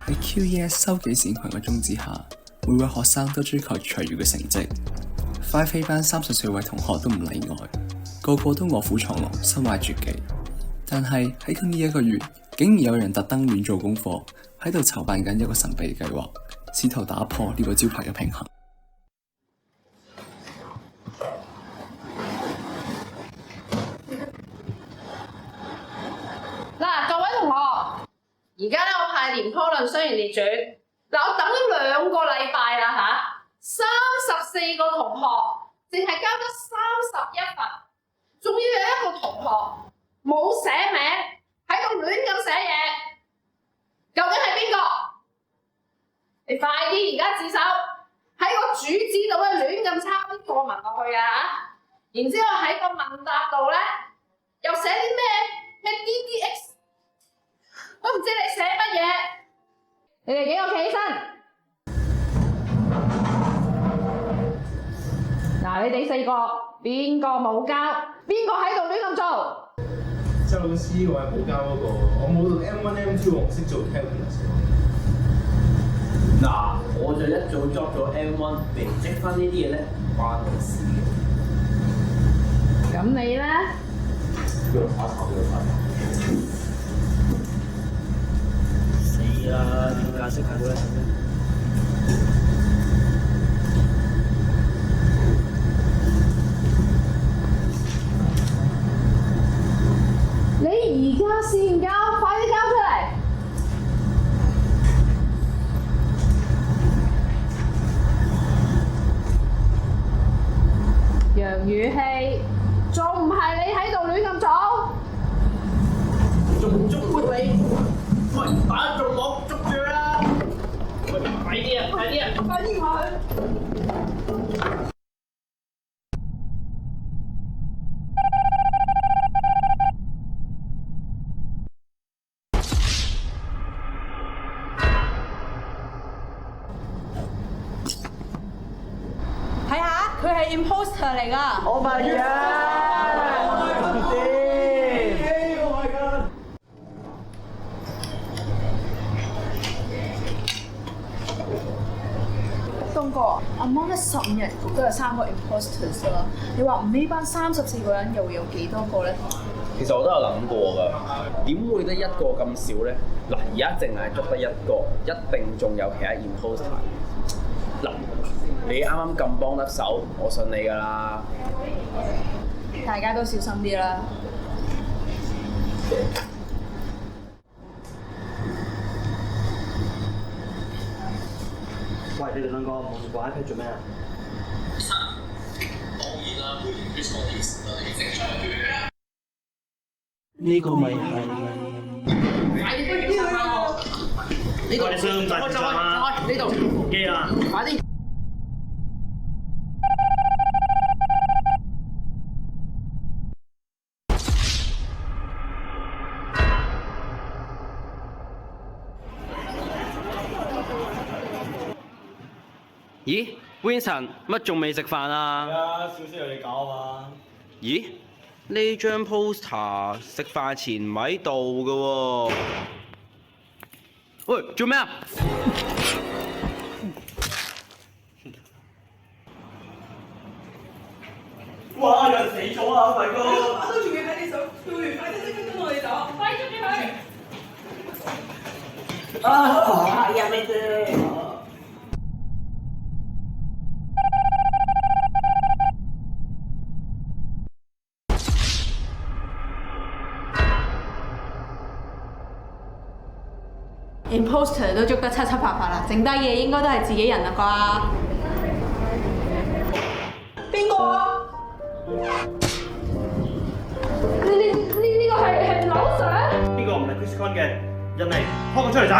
喺 QES 收幾線群嘅宗旨下，每位學生都追求卓越嘅成績。5A 班34位同學都唔例外，個個都臥虎藏龍，身懷絕技。但係喺今呢1個月，竟然有人特登亂做功課，喺度籌辦緊一個神秘計劃，試圖打破呢個招牌嘅平衡。嗱，各位同學，而家咧我派廉頗論雙元列傳，嗱我等咗2個禮拜啦嚇，34個同學淨係交咗31份，仲要有1個同學冇寫名，喺度亂咁寫嘢，究竟係邊個？你快啲而家自首，喺個主旨度咧亂咁抄啲課文落去啊嚇，然之後喺個問答度咧又寫啲咩 DDX。我唔知你寫乜嘢，你哋幾個企起身。嗱，你哋4個邊個冇交？邊個喺度亂咁做？周老師，我係冇交嗰個，我冇讀 M1、M2，我唔識做 calculus。嗱，我就一早 drop 咗 M1，未積分呢啲嘢咧，唔關我事嘅。咁你咧？叫我查查，叫我查查。死啦！點解識睇到咧？你而家先交，快啲交出嚟！楊宇希，仲唔係你喺度亂咁做？仲捉你？喂，打中我，捉住啦！喂，快啲啊！快啲啊！快啲去！睇下，佢係 imposter 嚟㗎。Oh my god！ 東哥，阿 Mon 咧15日都有3個 imposters 啦。你話5A 班34個人，又會有幾多個咧？其實我都有諗過㗎，點會得1個咁少咧？嗱，而家淨係捉得1個，一定仲有其他 imposter。嗱，你啱啱咁幫得手，我信你㗎啦。大家都小心啲啦。喂，你哋兩個望住個 iPad 做咩啊？呢個咪係快啲去檢查我！呢度，你想咁大陣啊？呢度，機啊！快啲！咦 ，Vincent， 乜仲未食飯啊？係啊，少少有嘢搞啊嘛。咦，呢張 poster 食飯前唔喺度㗎喎。喂，做咩啊？哇！有人死咗啊，大哥！我都仲要喺你手，做完快啲跟我哋走，快啲捉住佢！啊！係啊，你哋。imposter 都捉得七七八八啦，剩低嘅應該都係自己人啦啩？邊個啊？呢個係劉 Sir？呢個唔係 Chris Con 嘅人嚟，拖佢出嚟斬！